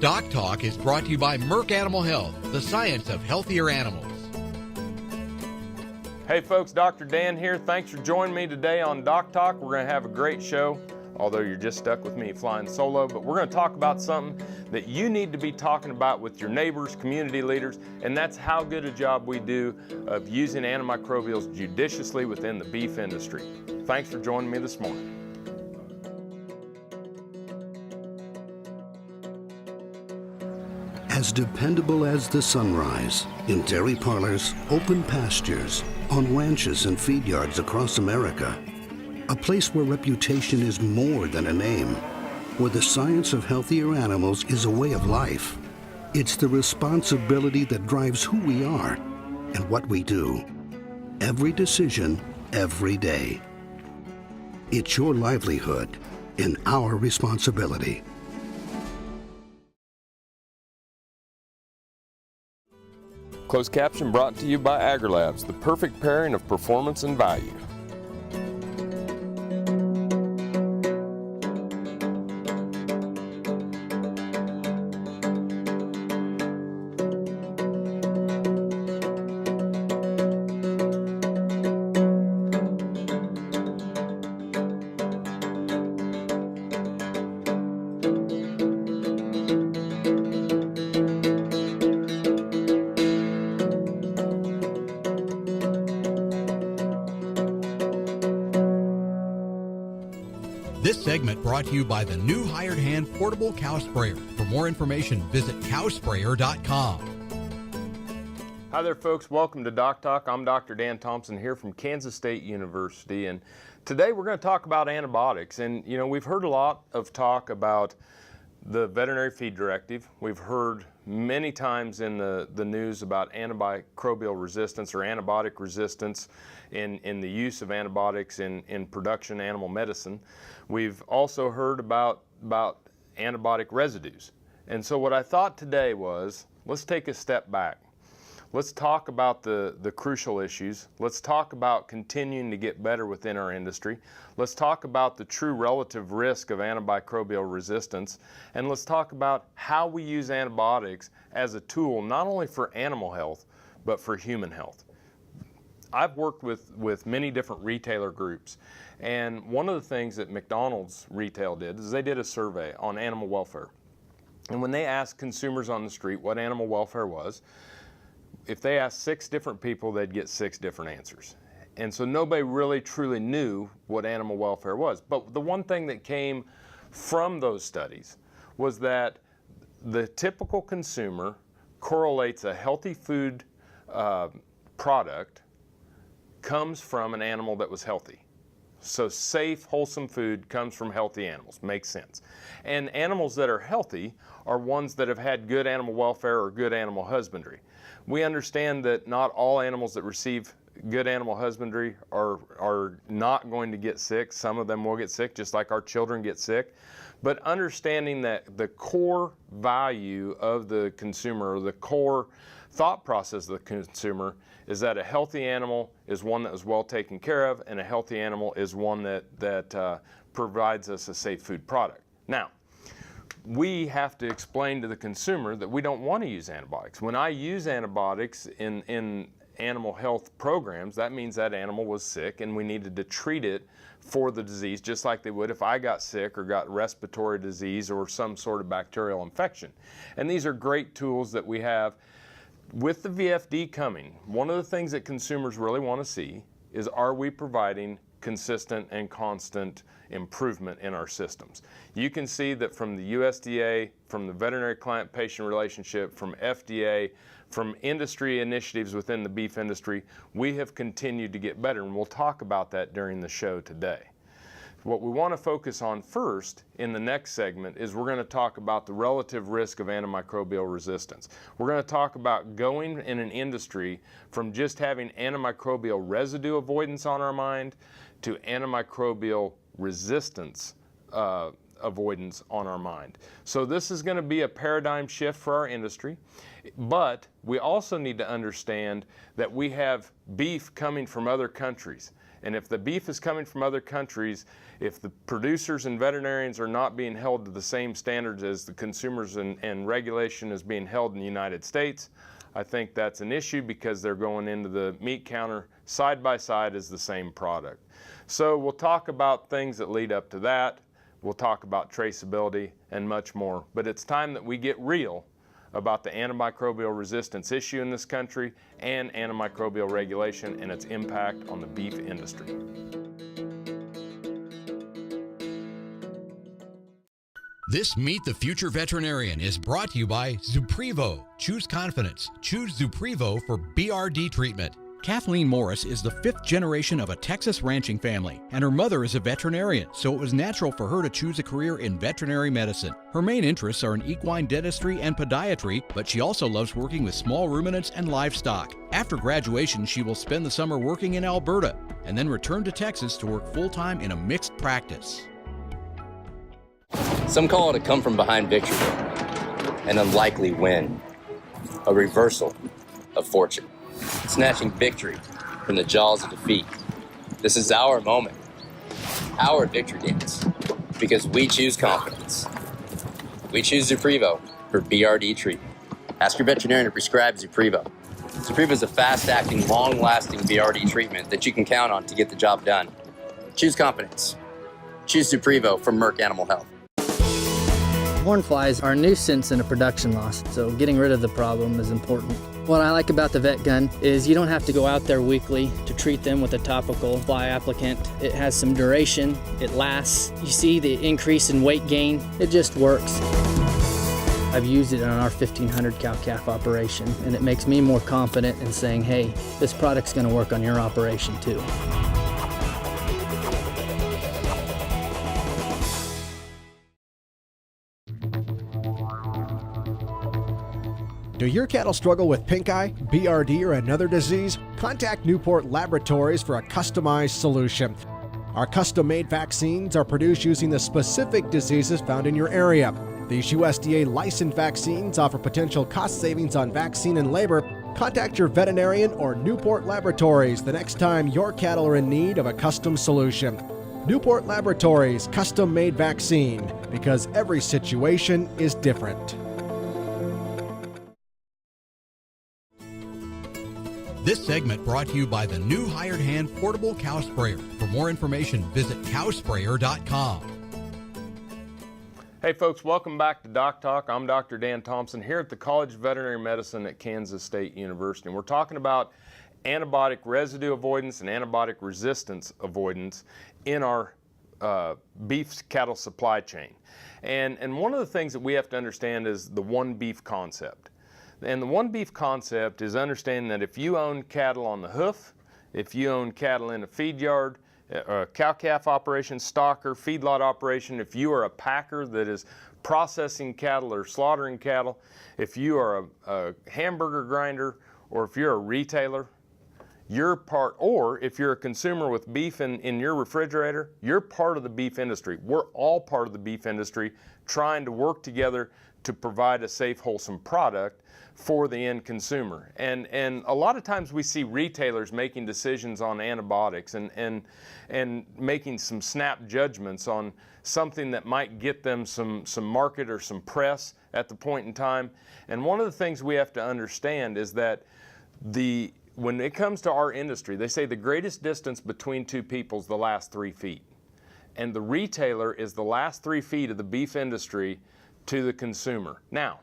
DocTalk is brought to you by Merck Animal Health, the science of healthier animals. Hey folks, Dr. Dan here. Thanks for joining me today on DocTalk. We're going to have a great show, although you're just stuck with me flying solo, but we're going to talk about something that you need to be talking about with your neighbors, community leaders, and that's how good a job we do of using antimicrobials judiciously within the beef industry. Thanks for joining me this morning. As dependable as the sunrise, in dairy parlors, open pastures, on ranches and feed yards across America, a place where reputation is more than a name, where the science of healthier animals is a way of life. It's the responsibility that drives who we are and what we do. Every decision, every day. It's your livelihood and our responsibility. Closed caption brought to you by AgriLabs, the perfect pairing of performance and value. This segment brought to you by the new Hired Hand Portable Cow Sprayer. For more information, visit cowsprayer.com. Hi there folks, welcome to DocTalk. I'm Dr. Dan Thompson here from Kansas State University, and today we're going to talk about antibiotics. And you know, we've heard a lot of talk about the veterinary feed directive. We've heard many times in the news about antimicrobial resistance or antibiotic resistance in the use of antibiotics in production animal medicine. We've also heard about antibiotic residues. And so what I thought today was, let's take a step back. Let's talk about the crucial issues. Let's talk about continuing to get better within our industry. Let's talk about the true relative risk of antimicrobial resistance. And let's talk about how we use antibiotics as a tool, not only for animal health, but for human health. I've worked with many different retailer groups, and one of the things that McDonald's retail did is they did a survey on animal welfare. And when they asked consumers on the street what animal welfare was, if they asked 6 different people, they'd get 6 different answers. And so nobody really truly knew what animal welfare was. But the one thing that came from those studies was that the typical consumer correlates a healthy food product comes from an animal that was healthy. So safe, wholesome food comes from healthy animals. Makes sense. And animals that are healthy are ones that have had good animal welfare or good animal husbandry. We understand that not all animals that receive good animal husbandry are not going to get sick. Some of them will get sick, just like our children get sick. But understanding that the core value of the consumer, or the core thought process of the consumer, is that a healthy animal is one that is well taken care of, and a healthy animal is one that provides us a safe food product. Now, we have to explain to the consumer that we don't want to use antibiotics. When I use antibiotics in animal health programs, that means that animal was sick and we needed to treat it for the disease just like they would if I got sick or got respiratory disease or some sort of bacterial infection. And these are great tools that we have. With the VFD coming, one of the things that consumers really want to see is, are we providing consistent and constant improvement in our systems? You can see that from the USDA, from the veterinary client-patient relationship, from FDA, from industry initiatives within the beef industry, we have continued to get better, and we'll talk about that during the show today. What we want to focus on first in the next segment is we're going to talk about the relative risk of antimicrobial resistance. We're going to talk about going in an industry from just having antimicrobial residue avoidance on our mind to antimicrobial resistance avoidance on our mind. So this is going to be a paradigm shift for our industry, but we also need to understand that we have beef coming from other countries. And if the beef is coming from other countries, if the producers and veterinarians are not being held to the same standards as the consumers and regulation is being held in the United States, I think that's an issue because they're going into the meat counter side by side as the same product. So we'll talk about things that lead up to that. We'll talk about traceability and much more. But it's time that we get real about the antimicrobial resistance issue in this country and antimicrobial regulation and its impact on the beef industry. This Meet the Future Veterinarian is brought to you by Zuprevo. Choose confidence. Choose Zuprevo for BRD treatment. Kathleen Morris is the 5th generation of a Texas ranching family, and her mother is a veterinarian, so it was natural for her to choose a career in veterinary medicine. Her main interests are in equine dentistry and podiatry, but she also loves working with small ruminants and livestock. After graduation, she will spend the summer working in Alberta, and then return to Texas to work full-time in a mixed practice. Some call it a come-from-behind victory, an unlikely win, a reversal of fortune, snatching victory from the jaws of defeat. This is our moment, our victory dance, because we choose confidence. We choose Zuprevo for BRD treatment. Ask your veterinarian to prescribe Zuprevo. Zuprevo is a fast-acting, long-lasting BRD treatment that you can count on to get the job done. Choose confidence. Choose Zuprevo from Merck Animal Health. Horn flies are a nuisance and a production loss, so getting rid of the problem is important. What I like about the vet gun is you don't have to go out there weekly to treat them with a topical fly applicant. It has some duration, it lasts. You see the increase in weight gain, it just works. I've used it on our 1,500 cow-calf operation, and it makes me more confident in saying, hey, this product's gonna work on your operation too. Do your cattle struggle with pink eye, BRD, or another disease? Contact Newport Laboratories for a customized solution. Our custom-made vaccines are produced using the specific diseases found in your area. These USDA licensed vaccines offer potential cost savings on vaccine and labor. Contact your veterinarian or Newport Laboratories the next time your cattle are in need of a custom solution. Newport Laboratories custom-made vaccine, because every situation is different. This segment brought to you by the new Hired Hand Portable Cow Sprayer. For more information, visit cowsprayer.com. Hey folks, welcome back to DocTalk. I'm Dr. Dan Thompson here at the College of Veterinary Medicine at Kansas State University. And we're talking about antibiotic residue avoidance and antibiotic resistance avoidance in our beef cattle supply chain. And one of the things that we have to understand is the one beef concept. And the one beef concept is understanding that if you own cattle on the hoof, if you own cattle in a feed yard, a cow-calf operation, stocker, feedlot operation, if you are a packer that is processing cattle or slaughtering cattle, if you are a hamburger grinder, or if you're a retailer, you're part, or if you're a consumer with beef in your refrigerator, you're part of the beef industry. We're all part of the beef industry trying to work together to provide a safe, wholesome product for the end consumer. And a lot of times we see retailers making decisions on antibiotics and making some snap judgments on something that might get them some market or some press at the point in time. And one of the things we have to understand is that when it comes to our industry, they say the greatest distance between two people is the last 3 feet. And the retailer is the last 3 feet of the beef industry to the consumer. Now,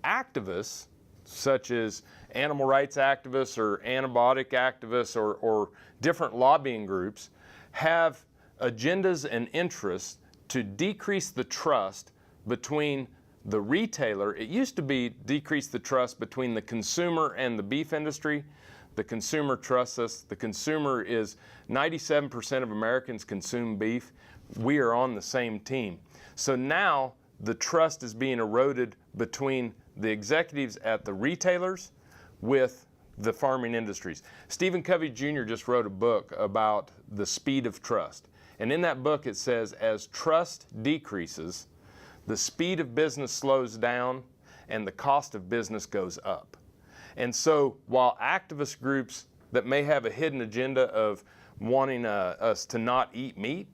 activists, such as animal rights activists or antibiotic activists or different lobbying groups, have agendas and interests to decrease the trust between the retailer. It used to be decrease the trust between the consumer and the beef industry. The consumer trusts us. The consumer is 97% of Americans consume beef. We are on the same team. So now the trust is being eroded between the executives at the retailers with the farming industries. Stephen Covey Jr. just wrote a book about the speed of trust. And in that book it says, as trust decreases, the speed of business slows down and the cost of business goes up. And so while activist groups that may have a hidden agenda of wanting us to not eat meat.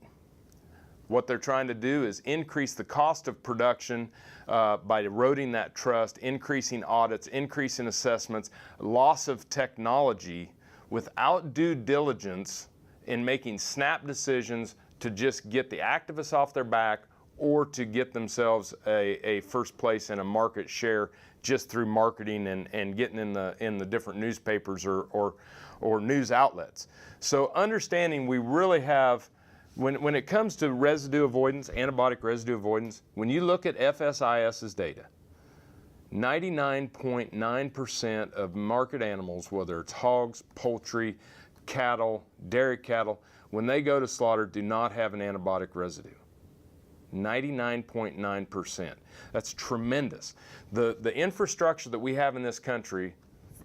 What they're trying to do is increase the cost of production by eroding that trust, increasing audits, increasing assessments, loss of technology without due diligence in making snap decisions to just get the activists off their back or to get themselves a first place in a market share just through marketing and getting in the different newspapers or news outlets. So understanding we really have, when it comes to residue avoidance, antibiotic residue avoidance, when you look at FSIS's data, 99.9% of market animals, whether it's hogs, poultry, cattle, dairy cattle, when they go to slaughter, do not have an antibiotic residue. 99.9%. That's tremendous. The infrastructure that we have in this country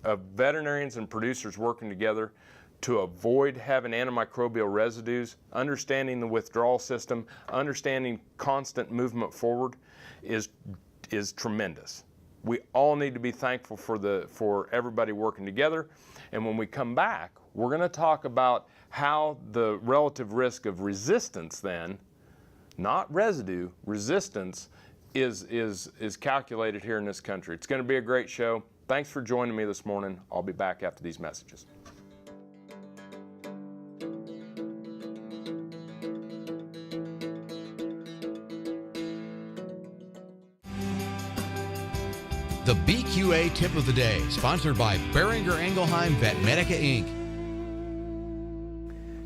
of veterinarians and producers working together to avoid having antimicrobial residues, understanding the withdrawal system, understanding constant movement forward is tremendous. We all need to be thankful for everybody working together. And when we come back, we're going to talk about how the relative risk of resistance then, not residue, resistance is calculated here in this country. It's going to be a great show. Thanks for joining me this morning. I'll be back after these messages. The BQA Tip of the Day, sponsored by Beringer Ingelheim Vetmedica, Inc.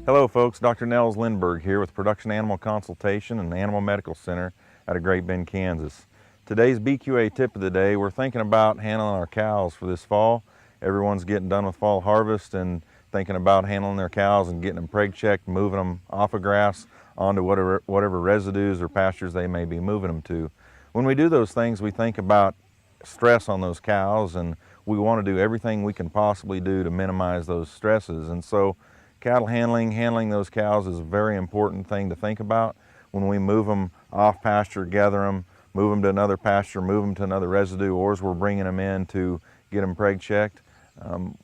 Hello folks, Dr. Nels Lindberg here with Production Animal Consultation and Animal Medical Center out of Great Bend, Kansas. Today's BQA Tip of the Day, we're thinking about handling our cows for this fall. Everyone's getting done with fall harvest and thinking about handling their cows and getting them preg checked, moving them off of grass onto whatever residues or pastures they may be moving them to. When we do those things, we think about stress on those cows, and we want to do everything we can possibly do to minimize those stresses. And so cattle handling those cows is a very important thing to think about. When we move them off pasture, gather them, move them to another pasture, move them to another residue, or as we're bringing them in to get them preg checked,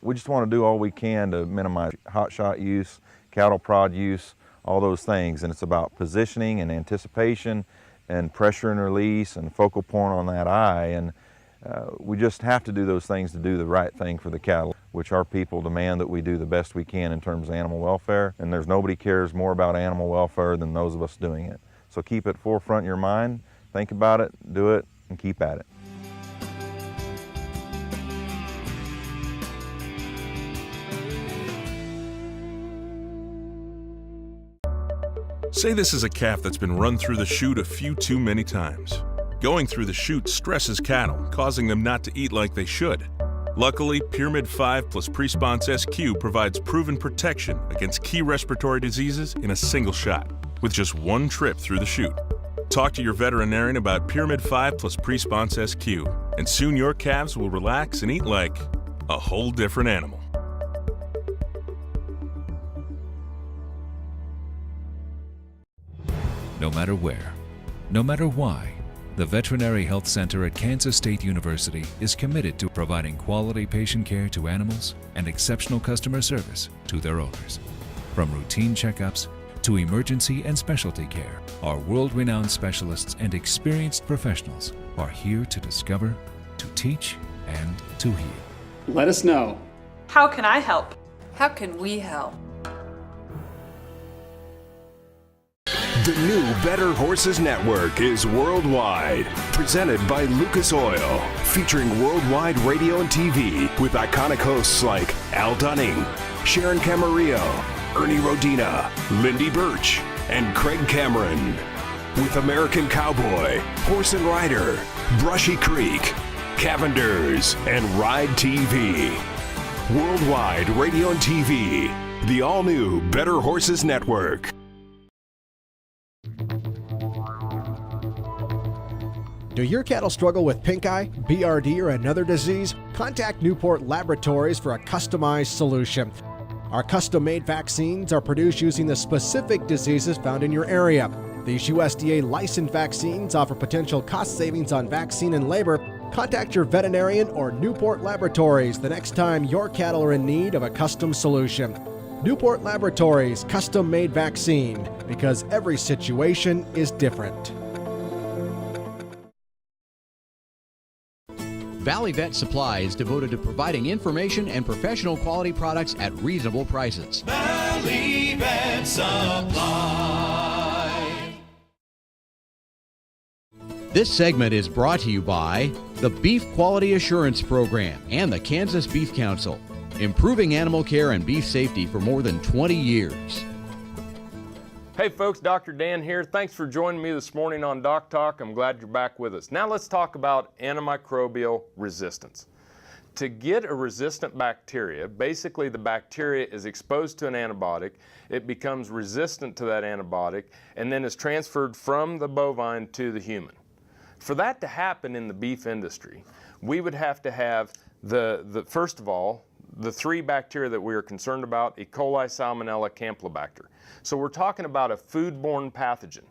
we just want to do all we can to minimize hot shot use, cattle prod use, all those things. And it's about positioning and anticipation and pressure and release and focal point on that eye. And we just have to do those things to do the right thing for the cattle, which our people demand that we do the best we can in terms of animal welfare. And there's nobody cares more about animal welfare than those of us doing it. So keep it forefront in your mind, think about it, do it, and keep at it. Say this is a calf that's been run through the chute a few too many times. Going through the chute stresses cattle, causing them not to eat like they should. Luckily, Pyramid 5 plus Presponse SQ provides proven protection against key respiratory diseases in a single shot, with just one trip through the chute. Talk to your veterinarian about Pyramid 5 plus Presponse SQ, and soon your calves will relax and eat like a whole different animal. No matter where, no matter why, the Veterinary Health Center at Kansas State University is committed to providing quality patient care to animals and exceptional customer service to their owners. From routine checkups to emergency and specialty care, our world-renowned specialists and experienced professionals are here to discover, to teach, and to heal. Let us know. How can I help? How can we help? The new Better Horses Network is worldwide. Presented by Lucas Oil. Featuring worldwide radio and TV with iconic hosts like Al Dunning, Sharon Camarillo, Ernie Rodina, Lindy Birch, and Craig Cameron. With American Cowboy, Horse and Rider, Brushy Creek, Cavenders, and Ride TV. Worldwide radio and TV. The all-new Better Horses Network. Do your cattle struggle with pink eye, BRD, or another disease? Contact Newport Laboratories for a customized solution. Our custom-made vaccines are produced using the specific diseases found in your area. These USDA licensed vaccines offer potential cost savings on vaccine and labor. Contact your veterinarian or Newport Laboratories the next time your cattle are in need of a custom solution. Newport Laboratories custom-made vaccine, because every situation is different. Valley Vet Supply is devoted to providing information and professional quality products at reasonable prices. Valley Vet Supply. This segment is brought to you by the Beef Quality Assurance Program and the Kansas Beef Council, improving animal care and beef safety for more than 20 years. Hey folks, Dr. Dan here. Thanks for joining me this morning on DocTalk. I'm glad you're back with us. Now let's talk about antimicrobial resistance. To get a resistant bacteria, basically the bacteria is exposed to an antibiotic, it becomes resistant to that antibiotic, and then is transferred from the bovine to the human. For that to happen in the beef industry, we would have to have first of all, the three bacteria that we are concerned about: E. coli, Salmonella, Campylobacter. So we're talking about a foodborne pathogen.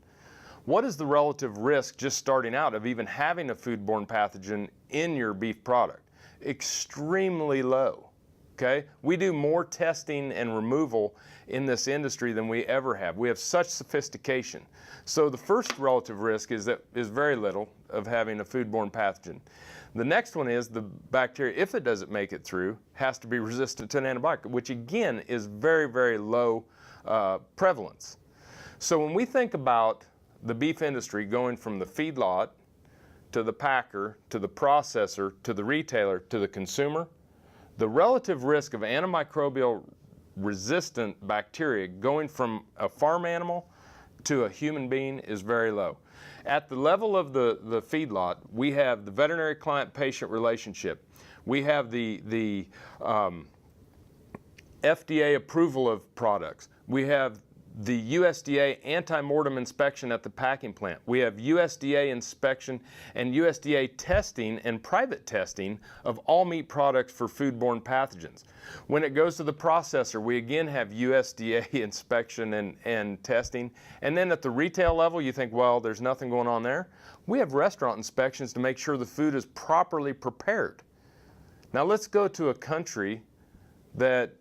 What is the relative risk just starting out of even having a foodborne pathogen in your beef product? Extremely low, okay? We do more testing and removal in this industry than we ever have. We have such sophistication. So the first relative risk is very little of having a foodborne pathogen. The next one is the bacteria, if it doesn't make it through, has to be resistant to an antibiotic, which again is very, very low prevalence. So when we think about the beef industry going from the feedlot to the packer to the processor to the retailer to the consumer, the relative risk of antimicrobial resistant bacteria going from a farm animal to a human being is very low. At the level of the feedlot, we have the veterinary client-patient relationship. We have the FDA approval of products. We have the USDA anti-mortem inspection at the packing plant. We have USDA inspection and USDA testing and private testing of all meat products for foodborne pathogens. When it goes to the processor, we again have USDA inspection and testing. And then at the retail level, you think, well, there's nothing going on there. We have restaurant inspections to make sure the food is properly prepared. Now let's go to a country that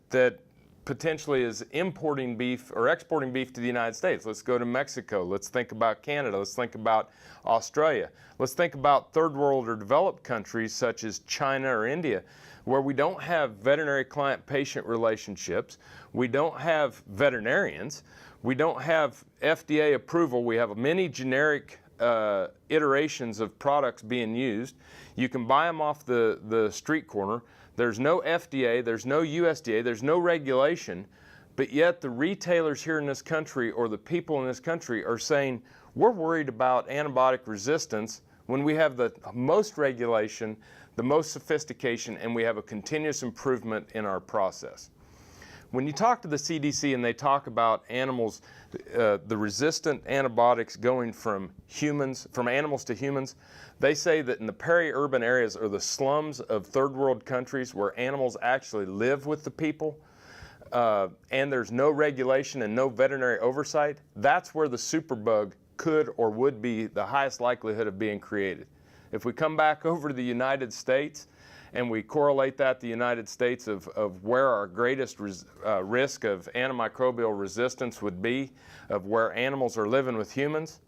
potentially is importing beef or exporting beef to the United States. Let's go to Mexico. Let's think about Canada. Let's think about Australia. Let's think about third world or developed countries such as China or India, where we don't have veterinary client-patient relationships. We don't have veterinarians. We don't have FDA approval. We have many generic iterations of products being used. You can buy them off the street corner. There's no FDA, there's no USDA, there's no regulation, but yet the retailers here in this country or the people in this country are saying, we're worried about antibiotic resistance when we have the most regulation, the most sophistication, and we have a continuous improvement in our process. When you talk to the CDC and they talk about animals, the resistant antibiotics going from animals to humans, they say that in the peri-urban areas or the slums of third world countries where animals actually live with the people, and there's no regulation and no veterinary oversight, that's where the superbug could or would be the highest likelihood of being created. If we come back over to the United States, and we correlate that the United States of where our greatest risk of antimicrobial resistance would be, of where animals are living with humans,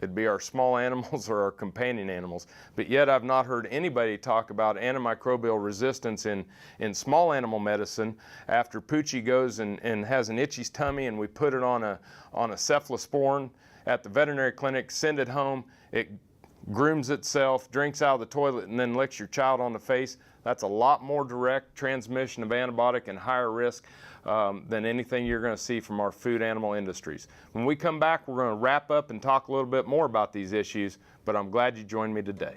it'd be our small animals or our companion animals. But yet I've not heard anybody talk about antimicrobial resistance in small animal medicine after Poochie goes and has an itchy tummy and we put it on a cephalosporin at the veterinary clinic, send it home, it grooms itself, drinks out of the toilet, and then licks your child on the face. That's a lot more direct transmission of antibiotic and higher risk than anything you're going to see from our food animal industries. When we come back, we're going to wrap up and talk a little bit more about these issues, but I'm glad you joined me today.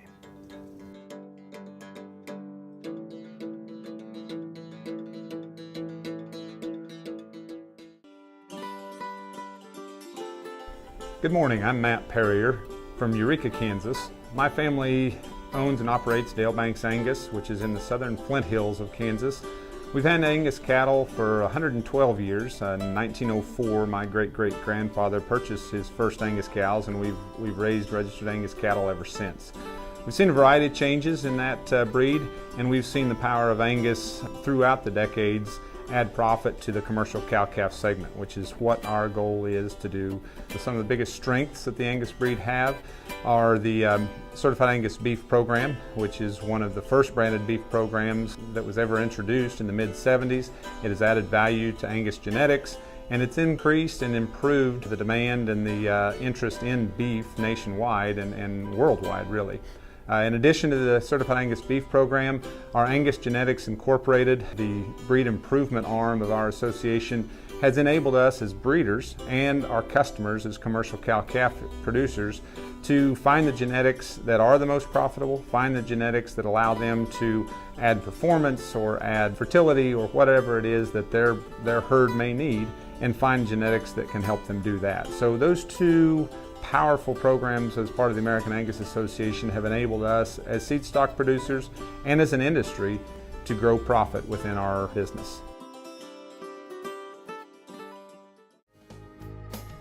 Good morning, I'm Matt Perrier from Eureka, Kansas. My family owns and operates Dale Banks Angus, which is in the southern Flint Hills of Kansas. We've had Angus cattle for 112 years. In 1904, my great-great-grandfather purchased his first Angus cows, and we've raised registered Angus cattle ever since. We've seen a variety of changes in that breed, and we've seen the power of Angus throughout the decades add profit to the commercial cow-calf segment, which is what our goal is to do. Some of the biggest strengths that the Angus breed have are the Certified Angus Beef program, which is one of the first branded beef programs that was ever introduced in the mid-70s. It has added value to Angus genetics, and it's increased and improved the demand and the interest in beef nationwide and worldwide, really. In addition to the Certified Angus Beef program, our Angus Genetics Incorporated, the breed improvement arm of our association, has enabled us as breeders and our customers as commercial cow-calf producers to find the genetics that are the most profitable, find the genetics that allow them to add performance or add fertility or whatever it is that their herd may need, and find genetics that can help them do that. So those two powerful programs as part of the American Angus Association have enabled us as seed stock producers and as an industry to grow profit within our business.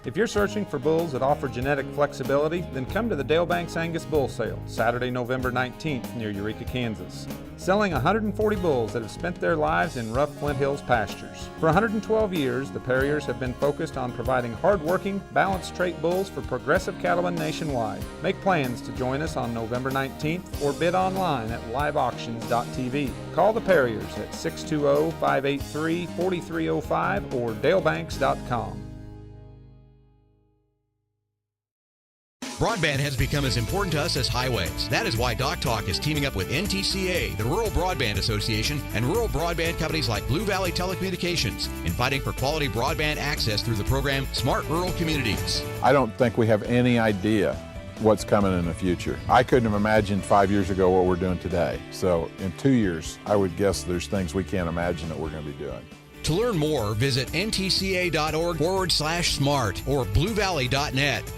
If you're searching for bulls that offer genetic flexibility, then come to the Dale Banks Angus Bull Sale, Saturday, November 19th near Eureka, Kansas. Selling 140 bulls that have spent their lives in rough Flint Hills pastures. For 112 years, the Perriers have been focused on providing hard-working, balanced trait bulls for progressive cattlemen nationwide. Make plans to join us on November 19th or bid online at liveauctions.tv. Call the Perriers at 620-583-4305 or dalebanks.com. Broadband has become as important to us as highways. That is why DocTalk is teaming up with NTCA, the Rural Broadband Association, and rural broadband companies like Blue Valley Telecommunications in fighting for quality broadband access through the program Smart Rural Communities. I don't think we have any idea what's coming in the future. I couldn't have imagined 5 years ago what we're doing today. So in 2 years, I would guess there's things we can't imagine that we're going to be doing. To learn more, visit ntca.org/smart or bluevalley.net.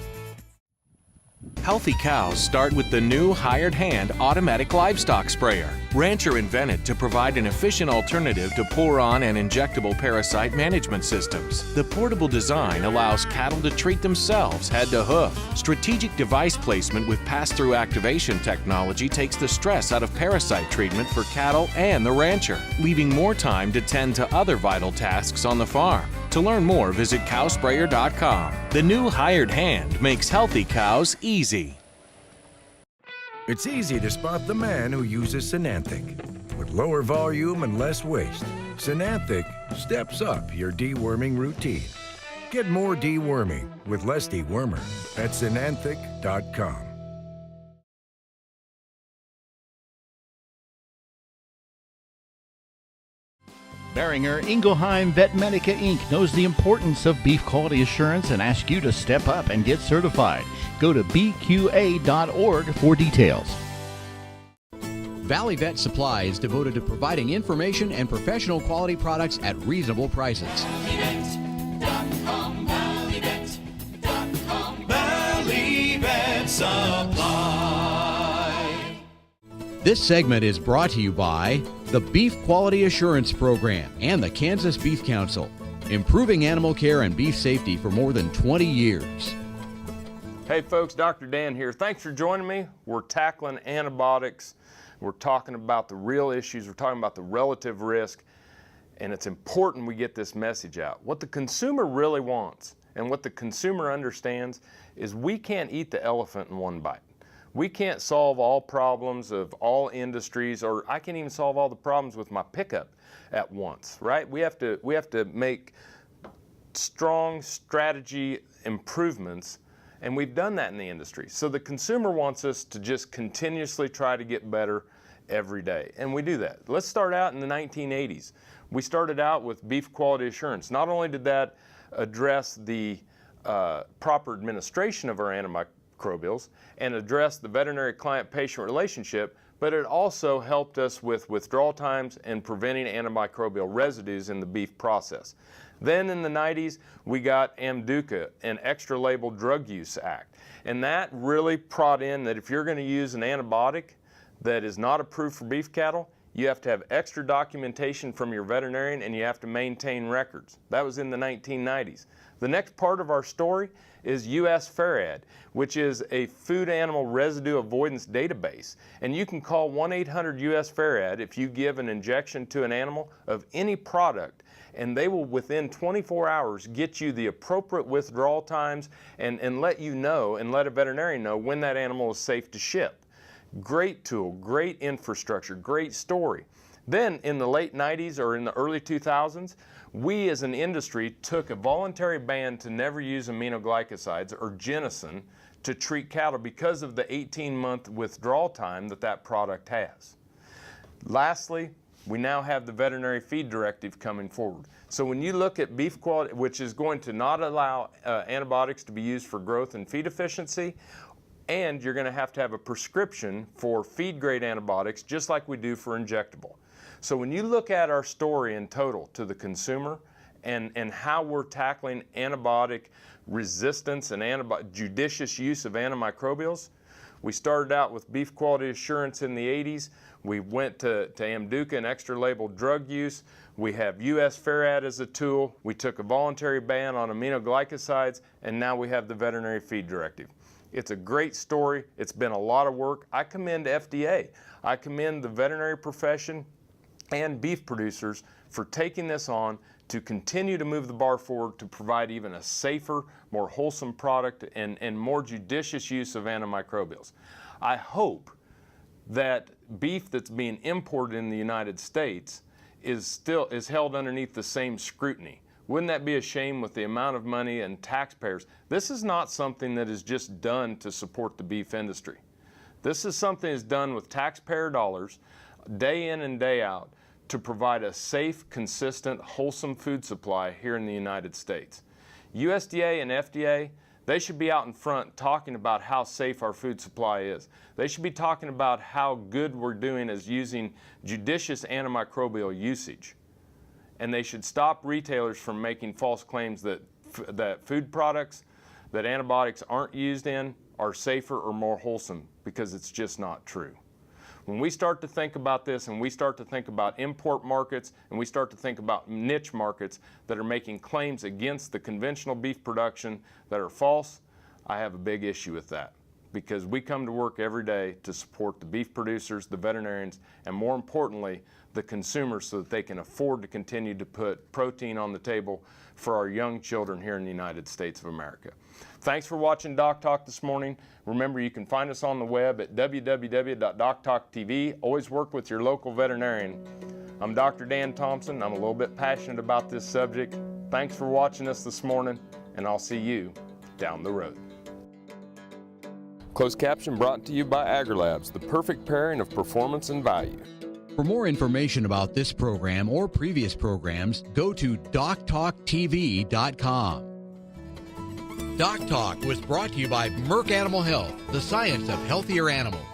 Healthy cows start with the new Hired Hand automatic livestock sprayer. Rancher invented to provide an efficient alternative to pour-on and injectable parasite management systems. The portable design allows cattle to treat themselves head to hoof. Strategic device placement with pass-through activation technology takes the stress out of parasite treatment for cattle and the rancher, leaving more time to tend to other vital tasks on the farm. To learn more, visit cowsprayer.com. The new Hired Hand makes healthy cows easy. It's easy to spot the man who uses Synanthic. With lower volume and less waste, Synanthic steps up your deworming routine. Get more deworming with less dewormer at Synanthic.com. Beringer Ingelheim Vetmedica Inc. knows the importance of beef quality assurance and asks you to step up and get certified. Go to bqa.org for details. Valley Vet Supply is devoted to providing information and professional quality products at reasonable prices. ValleyVet.com, ValleyVet.com, Valley Vet Supply. This segment is brought to you by the Beef Quality Assurance Program and the Kansas Beef Council, improving animal care and beef safety for more than 20 years. Hey folks, Dr. Dan here. Thanks for joining me. We're tackling antibiotics. We're talking about the real issues. We're talking about the relative risk. And it's important we get this message out. What the consumer really wants and what the consumer understands is we can't eat the elephant in one bite. We can't solve all problems of all industries, or I can't even solve all the problems with my pickup at once, right? We have to make strong strategy improvements, and we've done that in the industry. So the consumer wants us to just continuously try to get better every day, and we do that. Let's start out in the 1980s. We started out with beef quality assurance. Not only did that address the proper administration of our antimicrobials and address the veterinary client-patient relationship, but it also helped us with withdrawal times and preventing antimicrobial residues in the beef process. Then in the 90s, we got AMDUCA, an Extra Label Drug Use Act, and that really brought in that if you're going to use an antibiotic that is not approved for beef cattle, you have to have extra documentation from your veterinarian, and you have to maintain records. That was in the 1990s. The next part of our story is US FARAD, which is a food animal residue avoidance database. And you can call 1-800-US-FARAD if you give an injection to an animal of any product, and they will within 24 hours get you the appropriate withdrawal times and let you know and let a veterinarian know when that animal is safe to ship. Great tool, great infrastructure, great story. Then in the late 90s or in the early 2000s, we as an industry took a voluntary ban to never use aminoglycosides or ginseng to treat cattle because of the 18-month withdrawal time that that product has. Lastly, we now have the veterinary feed directive coming forward. So when you look at beef quality, which is going to not allow antibiotics to be used for growth and feed efficiency, and you're going to have a prescription for feed grade antibiotics just like we do for injectable. So when you look at our story in total to the consumer and how we're tackling antibiotic resistance and judicious use of antimicrobials, we started out with beef quality assurance in the 80s. We went to Amduca and extra labeled drug use. We have US FARAD as a tool. We took a voluntary ban on aminoglycosides, and now we have the veterinary feed directive. It's a great story. It's been a lot of work. I commend FDA. I commend the veterinary profession and beef producers for taking this on to continue to move the bar forward to provide even a safer, more wholesome product and more judicious use of antimicrobials. I hope that beef that's being imported in the United States is held underneath the same scrutiny. Wouldn't that be a shame with the amount of money and taxpayers? This is not something that is just done to support the beef industry. This is something that's done with taxpayer dollars, day in and day out, to provide a safe, consistent, wholesome food supply here in the United States. USDA and FDA, they should be out in front talking about how safe our food supply is. They should be talking about how good we're doing as using judicious antimicrobial usage. And they should stop retailers from making false claims that food products that antibiotics aren't used in are safer or more wholesome, because it's just not true. When we start to think about this and we start to think about import markets and we start to think about niche markets that are making claims against the conventional beef production that are false, I have a big issue with that, because we come to work every day to support the beef producers, the veterinarians, and more importantly, the consumers, so that they can afford to continue to put protein on the table for our young children here in the United States of America. Thanks for watching Doc Talk this morning. Remember, you can find us on the web at www.doctalk.tv. Always work with your local veterinarian. I'm Dr. Dan Thompson. I'm a little bit passionate about this subject. Thanks for watching us this morning, and I'll see you down the road. Closed caption brought to you by AgriLabs, the perfect pairing of performance and value. For more information about this program or previous programs, go to DocTalkTV.com. Doc Talk was brought to you by Merck Animal Health, the science of healthier animals.